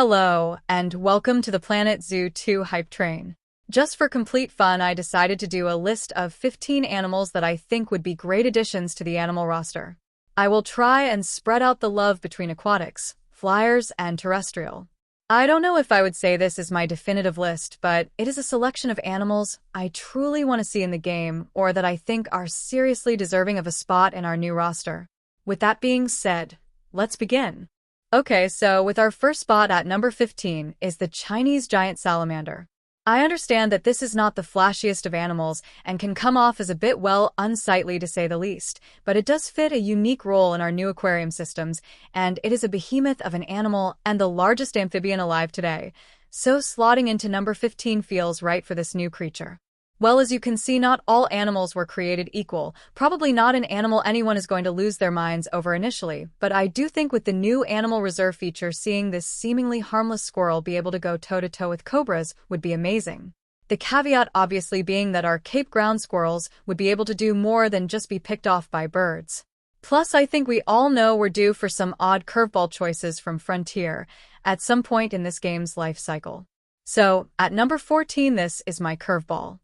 Hello, and welcome to the Planet Zoo 2 hype train. Just for complete fun, I decided to do a list of 15 animals that I think would be great additions to the animal roster. I will try and spread out the love between aquatics, flyers, and terrestrial. I don't know if I would say this is my definitive list, but it is a selection of animals I truly want to see in the game or that I think are seriously deserving of a spot in our new roster. With that being said, let's begin. Okay, so with our first spot at number 15 is the Chinese giant salamander. I understand that this is not the flashiest of animals and can come off as a bit, well, unsightly to say the least, but it does fit a unique role in our new aquarium systems, and it is a behemoth of an animal and the largest amphibian alive today, so slotting into number 15 feels right for this new creature. Well, as you can see, not all animals were created equal, probably not an animal anyone is going to lose their minds over initially, but I do think with the new Animal Reserve feature, seeing this seemingly harmless squirrel be able to go toe-to-toe with cobras would be amazing. The caveat obviously being that our Cape ground squirrels would be able to do more than just be picked off by birds. Plus, I think we all know we're due for some odd curveball choices from Frontier at some point in this game's life cycle. So, at number 14, this is my curveball.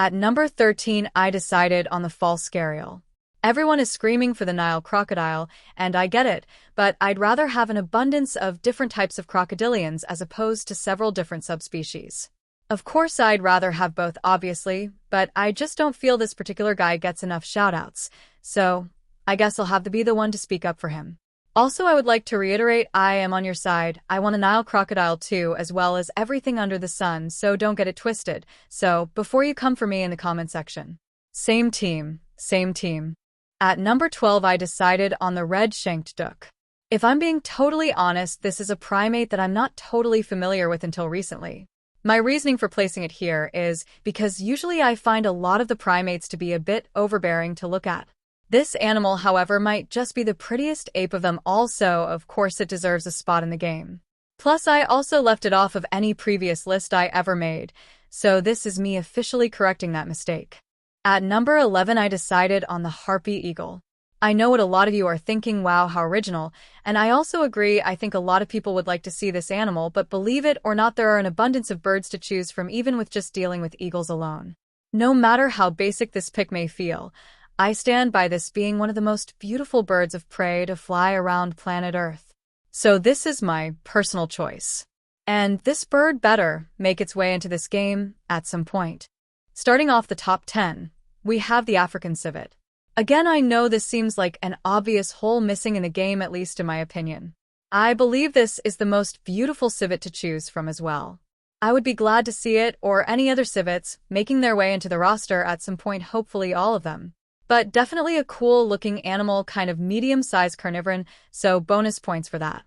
At number 13, I decided on the false scarial. Everyone is screaming for the Nile crocodile, and I get it, but I'd rather have an abundance of different types of crocodilians as opposed to several different subspecies. Of course, I'd rather have both, obviously, but I just don't feel this particular guy gets enough shoutouts, so I guess I'll have to be the one to speak up for him. Also, I would like to reiterate, I am on your side. I want a Nile crocodile too, as well as everything under the sun, so don't get it twisted. So, before you come for me in the comment section. Same team, same team. At number 12, I decided on the red-shanked duck. If I'm being totally honest, this is a primate that I'm not totally familiar with until recently. My reasoning for placing it here is because usually I find a lot of the primates to be a bit overbearing to look at. This animal, however, might just be the prettiest ape of them all, so of course it deserves a spot in the game. Plus, I also left it off of any previous list I ever made, so this is me officially correcting that mistake. At number 11, I decided on the harpy eagle. I know what a lot of you are thinking, wow, how original, and I also agree. I think a lot of people would like to see this animal, but believe it or not, there are an abundance of birds to choose from even with just dealing with eagles alone. No matter how basic this pick may feel, I stand by this being one of the most beautiful birds of prey to fly around planet Earth. So this is my personal choice. And this bird better make its way into this game at some point. Starting off the top 10, we have the African civet. Again, I know this seems like an obvious hole missing in the game, at least in my opinion. I believe this is the most beautiful civet to choose from as well. I would be glad to see it or any other civets making their way into the roster at some point, hopefully all of them. But definitely a cool-looking animal, kind of medium-sized carnivoran, so bonus points for that.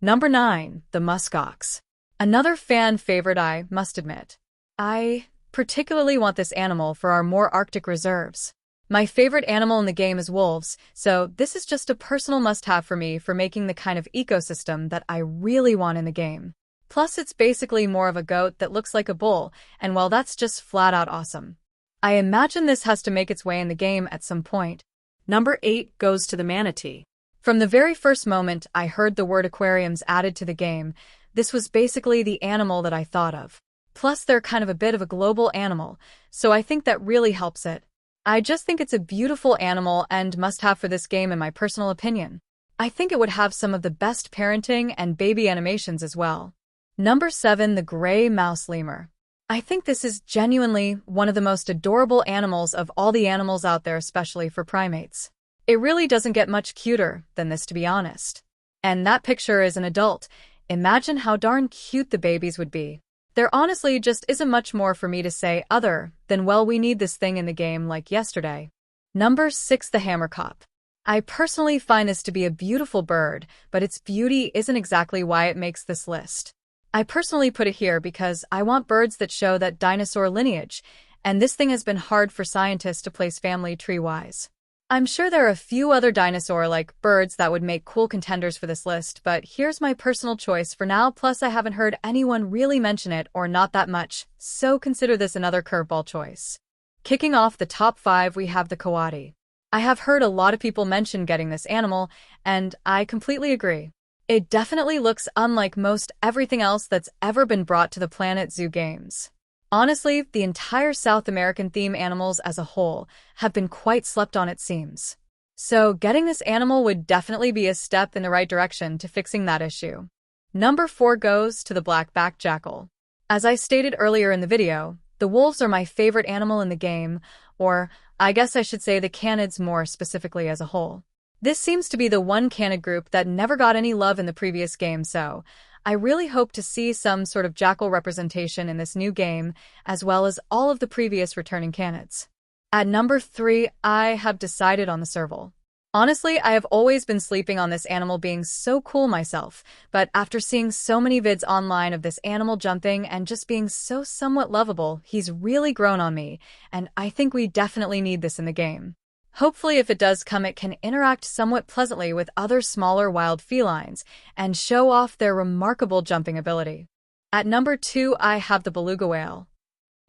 Number 9, the muskox. Another fan favorite, I must admit. I particularly want this animal for our more Arctic reserves. My favorite animal in the game is wolves, so this is just a personal must-have for me for making the kind of ecosystem that I really want in the game. Plus, it's basically more of a goat that looks like a bull, and well, that's just flat-out awesome. I imagine this has to make its way in the game at some point. Number 8 goes to the manatee. From the very first moment I heard the word aquariums added to the game, this was basically the animal that I thought of. Plus, they're kind of a bit of a global animal, so I think that really helps it. I just think it's a beautiful animal and must-have for this game in my personal opinion. I think it would have some of the best parenting and baby animations as well. Number 7, the gray mouse lemur. I think this is genuinely one of the most adorable animals of all the animals out there, especially for primates. It really doesn't get much cuter than this, to be honest. And that picture is an adult. Imagine how darn cute the babies would be. There honestly just isn't much more for me to say other than, well, we need this thing in the game like yesterday. Number 6, the hammerkop. I personally find this to be a beautiful bird, but its beauty isn't exactly why it makes this list. I personally put it here because I want birds that show that dinosaur lineage, and this thing has been hard for scientists to place family tree-wise. I'm sure there are a few other dinosaur-like birds that would make cool contenders for this list, but here's my personal choice for now, plus I haven't heard anyone really mention it or not that much, so consider this another curveball choice. Kicking off the top 5, we have the coati. I have heard a lot of people mention getting this animal, and I completely agree. It definitely looks unlike most everything else that's ever been brought to the Planet Zoo games. Honestly, the entire South American theme animals as a whole have been quite slept on, it seems. So getting this animal would definitely be a step in the right direction to fixing that issue. Number 4 goes to the black-backed jackal. As I stated earlier in the video, the wolves are my favorite animal in the game, or I guess I should say the canids more specifically as a whole. This seems to be the one canid group that never got any love in the previous game, so I really hope to see some sort of jackal representation in this new game, as well as all of the previous returning canids. At number 3, I have decided on the serval. Honestly, I have always been sleeping on this animal being so cool myself, but after seeing so many vids online of this animal jumping and just being so somewhat lovable, he's really grown on me, and I think we definitely need this in the game. Hopefully, if it does come, it can interact somewhat pleasantly with other smaller wild felines and show off their remarkable jumping ability. At number 2, I have the beluga whale.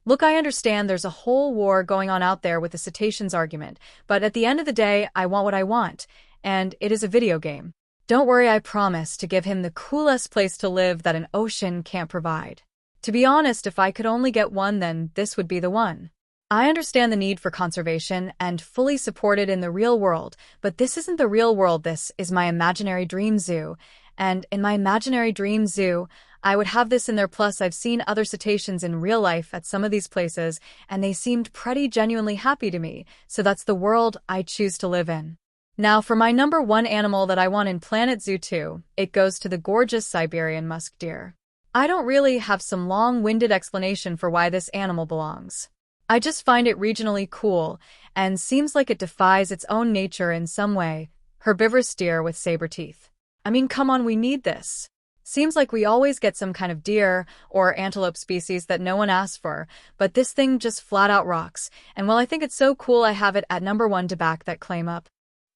Look, I understand there's a whole war going on out there with the cetaceans argument, but at the end of the day, I want what I want, and it is a video game. Don't worry, I promise to give him the coolest place to live that an ocean can't provide. To be honest, if I could only get one, then this would be the one. I understand the need for conservation and fully support it in the real world, but this isn't the real world, this is my imaginary dream zoo. And in my imaginary dream zoo, I would have this in there. Plus, I've seen other cetaceans in real life at some of these places, and they seemed pretty genuinely happy to me, so that's the world I choose to live in. Now, for my number 1 animal that I want in Planet Zoo 2, it goes to the gorgeous Siberian musk deer. I don't really have some long-winded explanation for why this animal belongs. I just find it regionally cool, and seems like it defies its own nature in some way. Herbivorous deer with saber teeth. I mean, come on, we need this. Seems like we always get some kind of deer or antelope species that no one asks for, but this thing just flat out rocks, and while I think it's so cool, I have it at number 1 to back that claim up.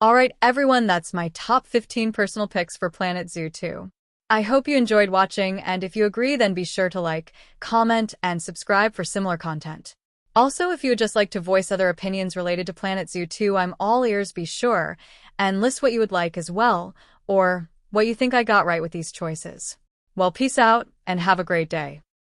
Alright everyone, that's my top 15 personal picks for Planet Zoo 2. I hope you enjoyed watching, and if you agree, then be sure to like, comment, and subscribe for similar content. Also, if you would just like to voice other opinions related to Planet Zoo 2, I'm all ears, be sure, and list what you would like as well, or what you think I got right with these choices. Well, peace out, and have a great day.